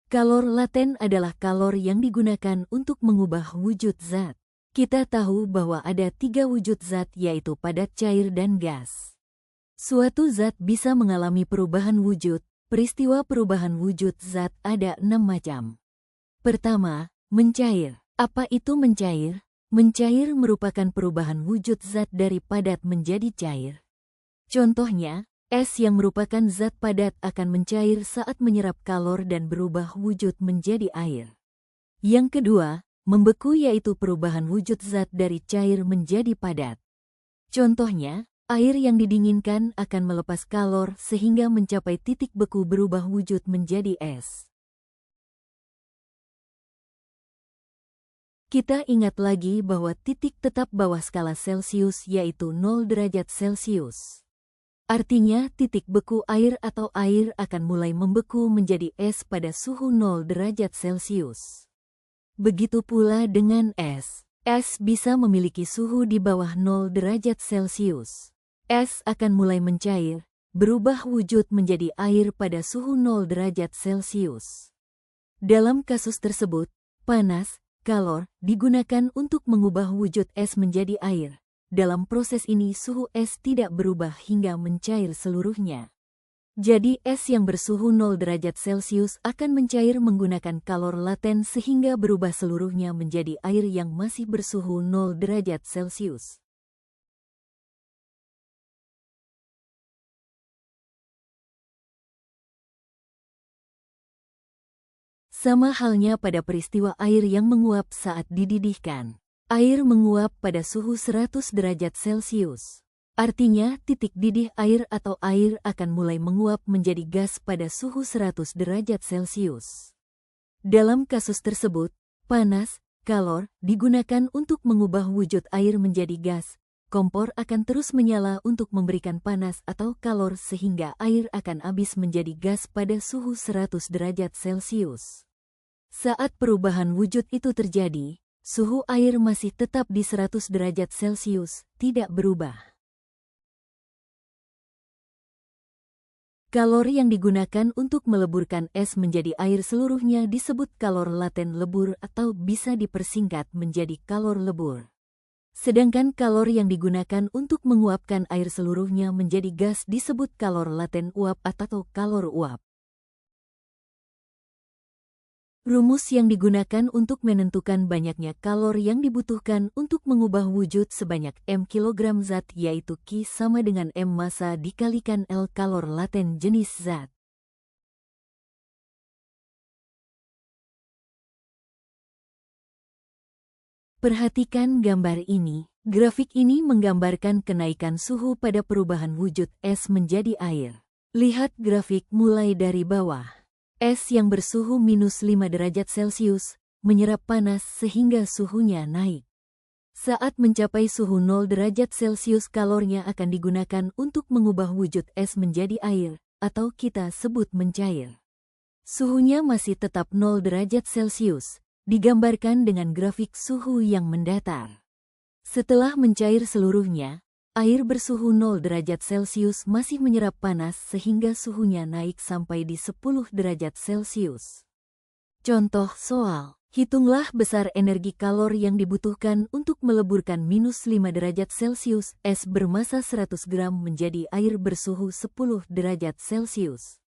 Kalor laten adalah kalor yang digunakan untuk mengubah wujud zat. Kita tahu bahwa ada 3 wujud zat yaitu padat, cair, dan gas. Suatu zat bisa mengalami perubahan wujud. Peristiwa perubahan wujud zat ada 6 macam. Pertama, mencair. Apa itu mencair? Mencair merupakan perubahan wujud zat dari padat menjadi cair. Contohnya, es yang merupakan zat padat akan mencair saat menyerap kalor dan berubah wujud menjadi air. Yang kedua, membeku yaitu perubahan wujud zat dari cair menjadi padat. Contohnya, air yang didinginkan akan melepas kalor sehingga mencapai titik beku berubah wujud menjadi es. Kita ingat lagi bahwa titik tetap bawah skala Celsius yaitu 0 derajat Celsius. Artinya titik beku air atau air akan mulai membeku menjadi es pada suhu 0 derajat Celsius. Begitu pula dengan es. Es bisa memiliki suhu di bawah 0 derajat Celsius. Es akan mulai mencair, berubah wujud menjadi air pada suhu 0 derajat Celsius. Dalam kasus tersebut, panas, kalor, digunakan untuk mengubah wujud es menjadi air. Dalam proses ini suhu es tidak berubah hingga mencair seluruhnya. Jadi es yang bersuhu 0 derajat Celsius akan mencair menggunakan kalor laten sehingga berubah seluruhnya menjadi air yang masih bersuhu 0 derajat Celsius. Sama halnya pada peristiwa air yang menguap saat dididihkan. Air menguap pada suhu 100 derajat Celsius. Artinya, titik didih air atau air akan mulai menguap menjadi gas pada suhu 100 derajat Celsius. Dalam kasus tersebut, panas, kalor, digunakan untuk mengubah wujud air menjadi gas. Kompor akan terus menyala untuk memberikan panas atau kalor sehingga air akan habis menjadi gas pada suhu 100 derajat Celsius. Saat perubahan wujud itu terjadi, suhu air masih tetap di 100 derajat Celsius, tidak berubah. Kalor yang digunakan untuk meleburkan es menjadi air seluruhnya disebut kalor laten lebur atau bisa dipersingkat menjadi kalor lebur. Sedangkan kalor yang digunakan untuk menguapkan air seluruhnya menjadi gas disebut kalor laten uap atau kalor uap. Rumus yang digunakan untuk menentukan banyaknya kalor yang dibutuhkan untuk mengubah wujud sebanyak M kilogram zat yaitu Q sama dengan M massa dikalikan L kalor laten jenis zat. Perhatikan gambar ini. Grafik ini menggambarkan kenaikan suhu pada perubahan wujud es menjadi air. Lihat grafik mulai dari bawah. Es yang bersuhu minus 5 derajat Celsius menyerap panas sehingga suhunya naik. Saat mencapai suhu 0 derajat Celsius kalornya akan digunakan untuk mengubah wujud es menjadi air, atau kita sebut mencair. Suhunya masih tetap 0 derajat Celsius, digambarkan dengan grafik suhu yang mendatar. Setelah mencair seluruhnya, air bersuhu 0 derajat Celsius masih menyerap panas sehingga suhunya naik sampai di 10 derajat Celsius. Contoh soal, hitunglah besar energi kalor yang dibutuhkan untuk meleburkan minus 5 derajat Celsius es bermassa 100 gram menjadi air bersuhu 10 derajat Celsius.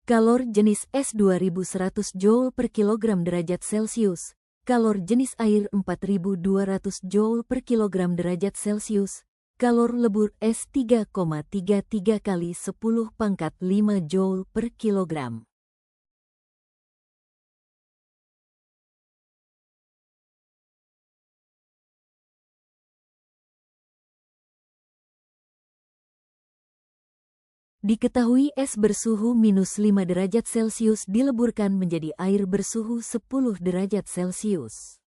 Kalor jenis es 2100 Joule per kilogram derajat Celsius, kalor jenis air 4200 Joule per kilogram derajat Celsius, kalor lebur es 3,33 kali 10⁵ Joule per kilogram. Diketahui es bersuhu minus 5 derajat Celsius dileburkan menjadi air bersuhu 10 derajat Celsius.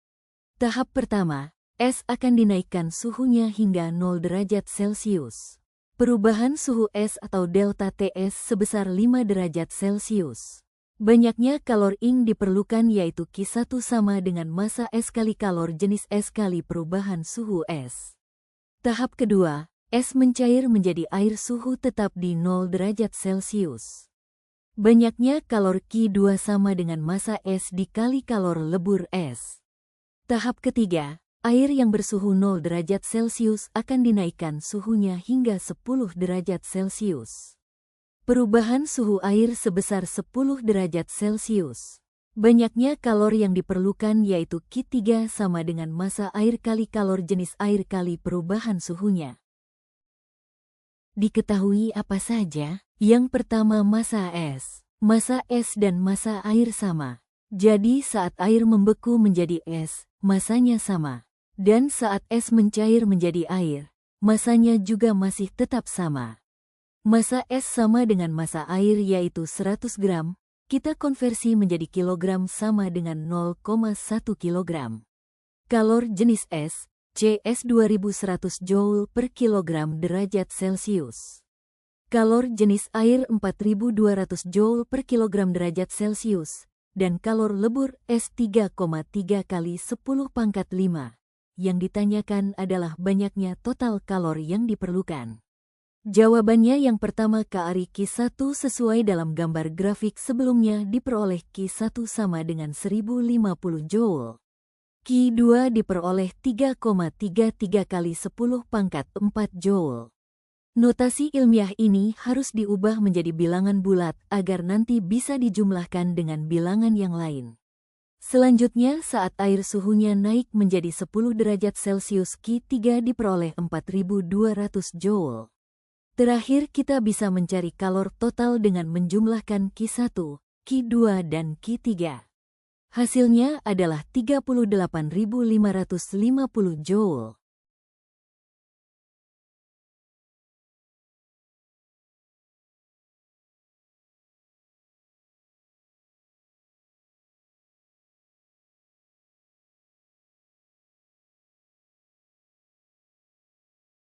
Tahap pertama, es akan dinaikkan suhunya hingga 0 derajat Celsius. Perubahan suhu es atau delta TS sebesar 5 derajat Celsius. Banyaknya kalor ing diperlukan yaitu Q1 sama dengan massa es kali kalor jenis es kali perubahan suhu es. Tahap kedua, es mencair menjadi air suhu tetap di 0 derajat Celsius. Banyaknya kalor Q2 sama dengan massa es dikali kalor lebur es. Tahap ketiga, air yang bersuhu 0 derajat Celcius akan dinaikkan suhunya hingga 10 derajat Celcius. Perubahan suhu air sebesar 10 derajat Celcius. Banyaknya kalor yang diperlukan yaitu Q3 sama dengan massa air kali kalor jenis air kali perubahan suhunya. Diketahui apa saja? Yang pertama massa es. Massa es dan massa air sama. Jadi saat air membeku menjadi es, massanya sama. Dan saat es mencair menjadi air, massanya juga masih tetap sama. Massa es sama dengan massa air yaitu 100 gram, kita konversi menjadi kilogram sama dengan 0,1 kilogram. Kalor jenis es, CS 2100 Joule per kilogram derajat Celcius. Kalor jenis air 4200 Joule per kilogram derajat Celcius, dan kalor lebur es 3,3 kali 10 pangkat 5. Yang ditanyakan adalah banyaknya total kalor yang diperlukan. Jawabannya yang pertama KARI Q1 sesuai dalam gambar grafik sebelumnya diperoleh Q1 sama dengan 1050 Joule. Q2 diperoleh 3,33 kali 10 pangkat 4 Joule. Notasi ilmiah ini harus diubah menjadi bilangan bulat agar nanti bisa dijumlahkan dengan bilangan yang lain. Selanjutnya saat air suhunya naik menjadi 10 derajat Celcius Q3 diperoleh 4200 Joule. Terakhir kita bisa mencari kalor total dengan menjumlahkan Q1, Q2 dan Q3. Hasilnya adalah 38.550 Joule.